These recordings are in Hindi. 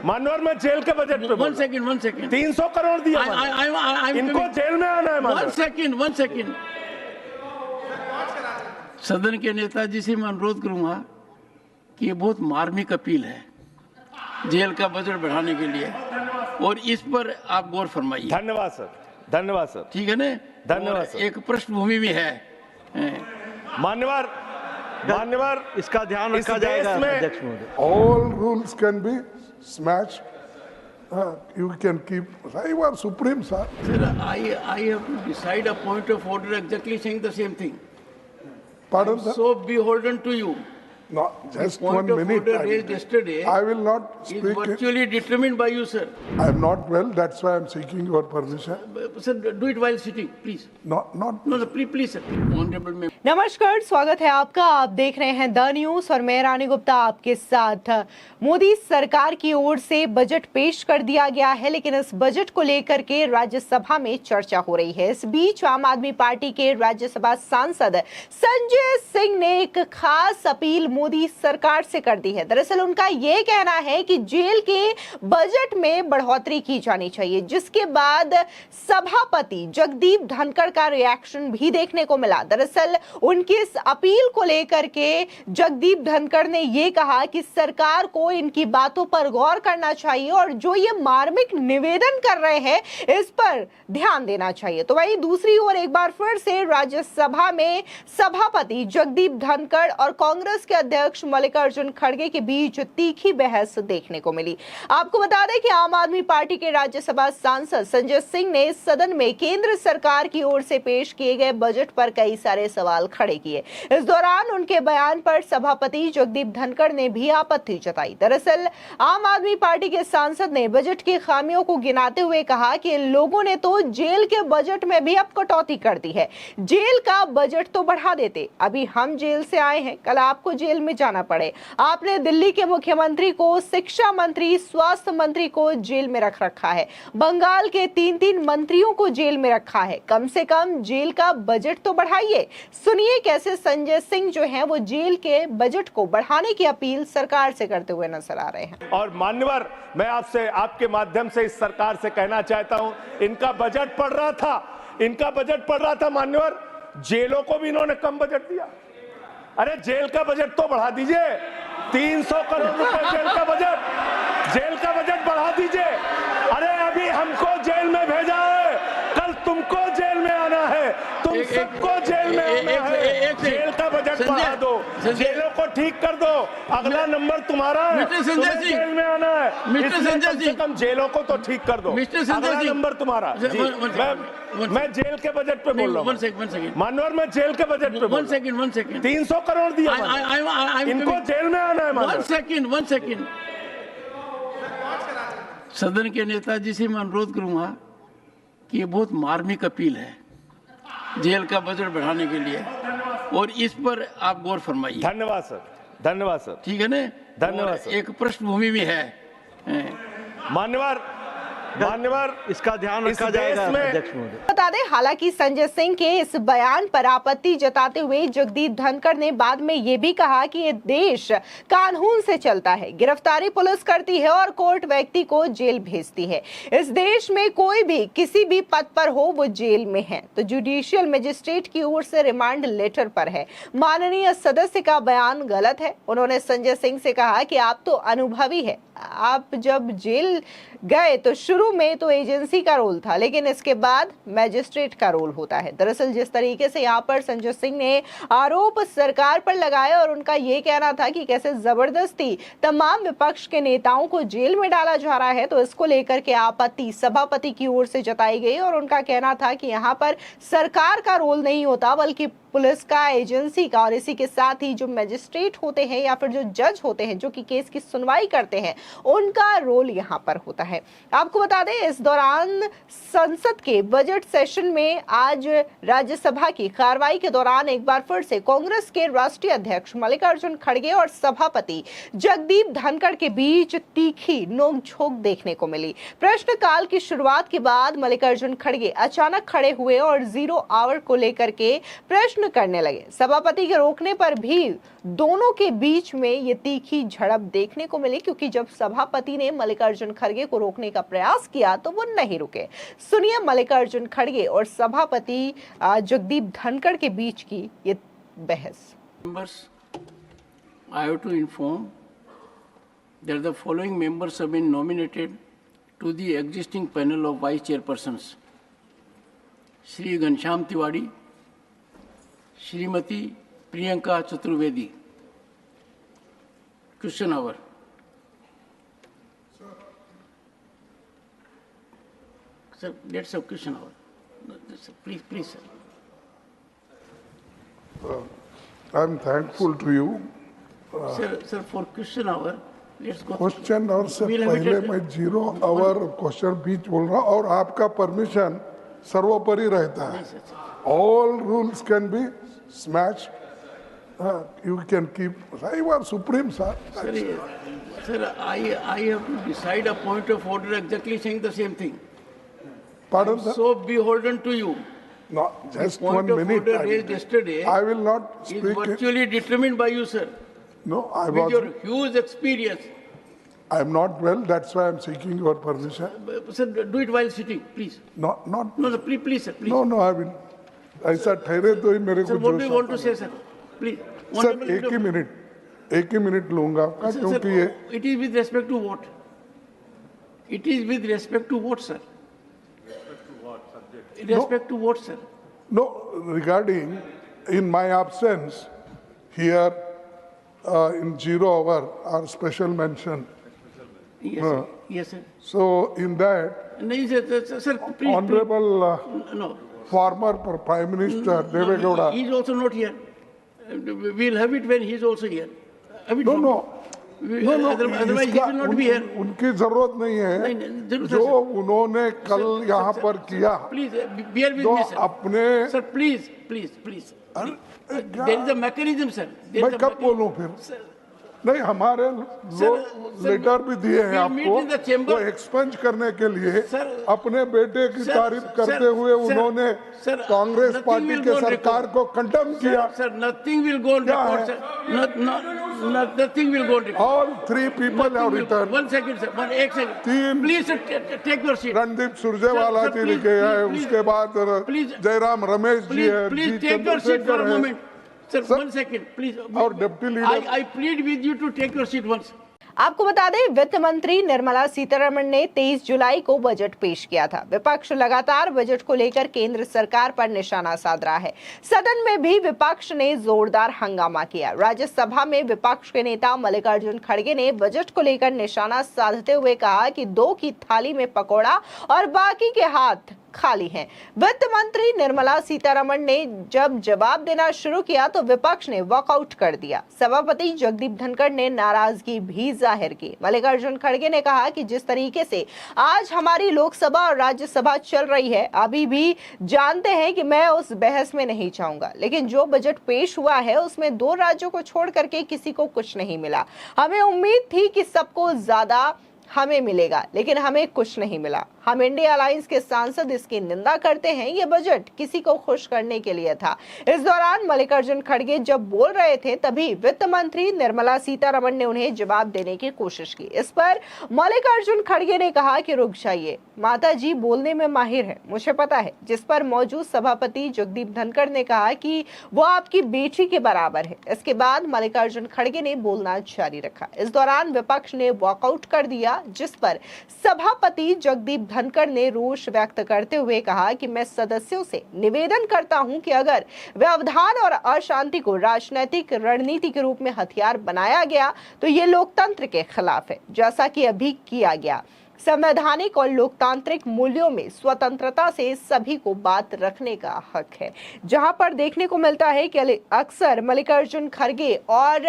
मानवर में जेल के बजट पे वन सेकंड 300 करोड़ दिया इनको जेल में आना है। वन सेकंड सदन के नेताजी से मैं अनुरोध करूंगा कि ये बहुत मार्मिक अपील है जेल का बजट बढ़ाने के लिए और इस पर आप गौर फरमाइए। धन्यवाद सर, धन्यवाद सर। ठीक है ना, धन्यवाद सर। एक पृष्ठभूमि भी है। मान्यवर इसका ध्यान रखा जाएगा अध्यक्ष महोदय। All rules can be smashed. You can keep. You are supreme, sir. Sir, I have to decide a point of order exactly saying the same thing. Pardon, sir? So beholden to you. No, just Point 1 of minute. order raised yesterday I will not is speak. virtually determined by you, sir. I am not well. That's why I am seeking your permission. Sir, do it while sitting, please. Not. No, please, sir. Honorable member. नमस्कार, स्वागत है आपका। आप देख रहे हैं द न्यूज और मैं रानी गुप्ता आपके साथ। मोदी सरकार की ओर से बजट पेश कर दिया गया है, लेकिन इस बजट को लेकर के राज्यसभा में चर्चा हो रही है। इस बीच आम आदमी पार्टी के राज्यसभा सांसद संजय सिंह ने एक खास अपील मोदी सरकार से कर दी है। दरअसल उनका यह कहना है कि जेल के बजट में बढ़ोतरी की जानी चाहिए, जिसके बाद सभापति जगदीप धनखड़ का रिएक्शन भी देखने को मिला। दरअसल उनकी इस अपील को लेकर के जगदीप धनखड़ ने यह कहा कि सरकार को इनकी बातों पर गौर करना चाहिए और जो ये मार्मिक निवेदन कर रहे हैं इस पर ध्यान देना चाहिए। तो वहीं दूसरी ओर एक बार फिर से राज्यसभा में सभापति जगदीप धनखड़ और कांग्रेस के अध्यक्ष मल्लिकार्जुन खड़गे के बीच तीखी बहस देखने को मिली। आपको बता दें कि आम आदमी पार्टी के राज्यसभा सांसद संजय सिंह ने सदन में केंद्र सरकार की ओर से पेश किए गए बजट पर कई सारे सवाल खड़े किए। इस दौरान उनके बयान पर सभापति जगदीप धनखड़ ने भी आपत्ति जताई। दरअसल आम आदमी पार्टी के सांसद ने बजट की खामियों को गिनाते हुए कहा कि इन लोगों ने तो जेल के बजट में भी अब कटौती कर दी है। जेल का बजट तो बढ़ा देते, अभी हम जेल से आए हैं, कल आपको जेल में जाना पड़े। आपने दिल्ली के मुख्यमंत्री को, शिक्षा मंत्री, स्वास्थ्य मंत्री को जेल में रख रखा है, बंगाल के 3 मंत्रियों को जेल में रखा है। कम से कम जेल का बजट तो बढ़ाइए। सुनिए कैसे संजय सिंह जो हैं वो जेल के बजट को बढ़ाने की अपील सरकार से करते हुए नजर आ रहे हैं। और मान्यवर, मैं आपसे आपके माध्यम से इस सरकार से कहना चाहता हूं, इनका बजट पढ़ रहा था मान्यवर, जेलों को भी इन्होंने कम बजट दिया। अरे जेल का बजट तो बढ़ा दीजिए, 300 करोड़ रुपए जेल का बजट बढ़ा दीजिए। अरे अभी हमको जेल में भेजा है, कल तुमको जेल में आना है, तुम सबको जेल में आना है। जेल का बजट बढ़ा दो, जेलों को ठीक कर दो, अगला नंबर तुम्हारा है, तुम्हें जेल में आना है। कम से कम जेलों को तो ठीक कर दो, अगला नंबर तुम्हारा। मैं जेल के बजट पे बोल रहा हूँ मानवर, मैं जेल के बजट पे वन सेकंड 300 करोड़ दिया इनको जेल में आना है। वन सेकंड सदन के नेताजी से मैं अनुरोध करूंगा कि ये बहुत मार्मिक अपील है जेल का बजट बढ़ाने के लिए और इस पर आप गौर फरमाइए। धन्यवाद सर, धन्यवाद सर। ठीक है ना, धन्यवाद सर। एक पृष्ठभूमि भी है। मान्यवर इसका ध्यान रखा जाएगा अध्यक्ष महोदय। बता दें, हालांकि संजय सिंह के इस बयान पर आपत्ति जताते हुए जगदीप धनखड़ ने बाद में ये भी कहा कि ये देश कानून से चलता है, गिरफ्तारी पुलिस करती है और कोर्ट व्यक्ति को जेल भेजती है। इस देश में कोई भी किसी भी पद पर हो वो जेल में है तो जुडिशियल मजिस्ट्रेट की ओर से रिमांड लेटर पर है। माननीय सदस्य का बयान गलत है। उन्होंने संजय सिंह से कहा कि आप तो अनुभवी है, आप जब जेल गए तो शुरू में तो एजेंसी का रोल था, लेकिन इसके बाद मैजिस्ट्रेट का रोल होता है। दरअसल जिस तरीके से यहाँ पर संजय सिंह ने आरोप सरकार पर लगाया और उनका ये कहना था कि कैसे जबरदस्ती तमाम विपक्ष के नेताओं को जेल में डाला जा रहा है, तो इसको लेकर के आपत्ति सभापति की ओर से जताई गई और उनका कहना था कि यहाँ पर सरकार का रोल नहीं होता बल्कि पुलिस का, एजेंसी का, और इसी के साथ ही जो मैजिस्ट्रेट होते हैं या फिर जो जज होते हैं जो कि केस की सुनवाई करते हैं उनका रोल यहाँ पर होता है। आपको बता दें, इस दौरान संसद के बजट सेशन में आज राज्यसभा की कार्रवाई के दौरान एक बार फिर से कांग्रेस के राष्ट्रीय अध्यक्ष मल्लिकार्जुन खड़गे और सभापति जगदीप धनखड़ के बीच तीखी नोकझोंक देखने को मिली। प्रश्नकाल की शुरुआत के बाद मल्लिकार्जुन खड़गे अचानक खड़े हुए और 0 आवर को लेकर के प्रश्न प्रश्न करने लगे। सभापति के रोकने पर भी दोनों के बीच में ये तीखी झड़प देखने को मिली, क्योंकि जब सभापति ने मल्लिकार्जुन खड़गे को रोकने का प्रयास किया तो वो नहीं रुके। सुनिए मल्लिकार्जुन खड़गे और सभापति जगदीप धनखड़ के बीच की ये बहस। I have to inform that the following members have been nominated to the existing panel of vice chairpersons: Shri Ghanshyam Tiwari, Shrimati Priyanka Chaturvedi. Question hour. Sir, let's have question hour. Please, please, sir. I'm thankful to you. Sir, for question hour, let's go. Question और से We'll have it पहले at- मैं 0 आवर क्वेश्चन बीच बोल रहा हूँ और आपका परमिशन सर्वोपरि रहता है। All rules can be smash, you can keep, you are supreme sir. Sir, I have to decide a point of order exactly saying the same thing. Pardon sir? So beholden to you. No, just Point 1 of minute. order raised yesterday I will not is speak. virtually determined by you, sir. No, I With was. your huge experience. I'm not well. That's why I'm seeking your permission. Sir, do it while sitting, please. Not. No, please, sir, please. No, I will. ऐसा ठहरे तो ही मेरे को Sir, what do you want जोश to say, sir? Please. Sir Honorable एक ही मिनट लूंगा आपका, Sir, क्योंकि ये it is with respect to what? It is with respect to what, sir? Respect to what, sir? no regarding in my absence here in 0 hour our special mention. Yes, sir. Yes, sir. So in that No, sir, please. honorable Please. No. former Prime Minister Devegowda. He is also not here. We'll have it when he is also here. Have it No, now. no. No, no, Otherwise he इसका will not be here. उनकी जरूरत नहीं है नहीं, जरूर जो सर। उन्होंने कल यहाँ पर किया Please, bear with तो me, sir. अपने Sir, please. क्या- There is a mechanism, sir. There मैं is a कब बोलूं फिर? नहीं, हमारे लोग sir, लेटर भी दिए हैं we'll meet in the आपको chamber. वो एक्सपेंज करने के लिए Sir, अपने बेटे की sir, तारीफ sir, करते हुए sir, उन्होंने sir, Congress nothing party will के go on सरकार record. को कंडेम किया। Sir, nothing will go on क्या record, है? sir. Nothing will go on record. All 3 people have Nothing will- returned. 1 second, sir. 1 second. तीन- Please, sir, take your seat. Randeep Surjewala Sir, ji please, लिखे हैं, please, उसके बाद please, जयराम रमेश जी है, Please ji take your seat for Chandrashekhar a है। moment. Sir, Sir, 1 second, please. और deputy leader I plead with you to take your seat once. आपको बता दें, वित्त मंत्री निर्मला सीतारमण ने 23 जुलाई को बजट पेश किया था। विपक्ष लगातार बजट को लेकर केंद्र सरकार पर निशाना साध रहा है। सदन में भी विपक्ष ने जोरदार हंगामा किया। राज्यसभा में विपक्ष के नेता मल्लिकार्जुन खड़गे ने बजट को लेकर निशाना साधते हुए कहा कि 2 की थाली में पकौड़ा और बाकी के हाथ खाली हैं। वित्त मंत्री निर्मला सीतारमण ने जब जवाब देना शुरू किया तो विपक्ष ने वॉकआउट कर दिया। सभापति जगदीप धनखड़ ने नाराजगी भी जाहिर की। मल्लिकार्जुन खड़गे ने कहा कि जिस तरीके से आज हमारी लोकसभा और राज्यसभा चल रही है, अभी भी जानते हैं कि मैं उस बहस में नहीं जाऊंगा, लेकिन जो बजट पेश हुआ है उसमें 2 राज्यों को छोड़ करके किसी को कुछ नहीं मिला। हमें उम्मीद थी कि सबको ज्यादा हमें मिलेगा, लेकिन हमें कुछ नहीं मिला। हम इंडिया अलायंस के सांसद इसकी निंदा करते हैं। ये बजट किसी को खुश करने के लिए था। इस दौरान मल्लिकार्जुन खड़गे जब बोल रहे थे तभी वित्त मंत्री निर्मला सीतारमण ने उन्हें जवाब देने की कोशिश की। इस पर मल्लिकार्जुन खड़गे ने कहा कि रुक जाइए, माता जी बोलने में माहिर है, मुझे पता है। जिस पर मौजूद सभापति जगदीप धनखड़ ने कहा कि वो आपकी बेटी के बराबर है। इसके बाद मल्लिकार्जुन खड़गे ने बोलना जारी रखा। इस दौरान विपक्ष ने वॉकआउट कर दिया, जिस पर सभापति जगदीप धनखड़ ने रोष व्यक्त करते हुए कहा कि मैं सदस्यों से निवेदन करता हूं कि अगर व्यवधान और अशांति को राजनीतिक रणनीति के रूप में हथियार बनाया गया तो ये लोकतंत्र के खिलाफ है, जैसा कि अभी किया गया। संवैधानिक और लोकतांत्रिक मूल्यों में स्वतंत्रता से सभी को बात रखने का हक है। जहां पर देखने को मिलता है कि अक्सर मल्लिकार्जुन खड़गे और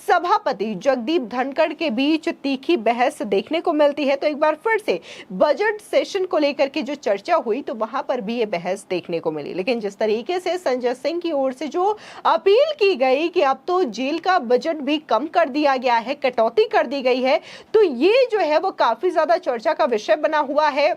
सभापति जगदीप धनखड़ के बीच तीखी बहस देखने को मिलती है, तो एक बार फिर से बजट सेशन को लेकर के जो चर्चा हुई तो वहां पर भी ये बहस देखने को मिली। लेकिन जिस तरीके से संजय सिंह की ओर से जो अपील की गई कि अब तो जेल का बजट भी कम कर दिया गया है, कटौती कर दी गई है, तो ये जो है वो काफी ज्यादा चर्चा का विषय बना हुआ है।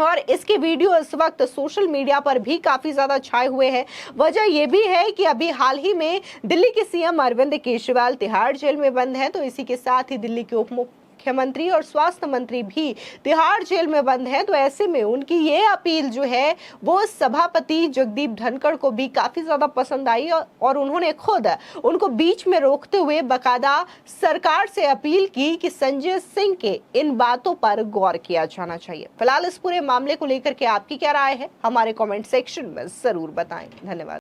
और इसके वीडियो इस वक्त सोशल मीडिया पर भी काफी ज्यादा छाए हुए हैं। वजह यह भी है कि अभी हाल ही में दिल्ली के सीएम अरविंद केजरीवाल तिहाड़ जेल में बंद हैं, तो इसी के साथ ही दिल्ली के उप मुख्यमंत्री और स्वास्थ्य मंत्री भी तिहाड़ जेल में बंद हैं। तो ऐसे में उनकी ये अपील जो है वो सभापति जगदीप धनखड़ को भी काफी ज्यादा पसंद आई और उन्होंने खुद उनको बीच में रोकते हुए बकायदा सरकार से अपील की कि संजय सिंह के इन बातों पर गौर किया जाना चाहिए। फिलहाल इस पूरे मामले को लेकर के आपकी क्या राय है, हमारे कमेंट सेक्शन में जरूर बताएं। धन्यवाद।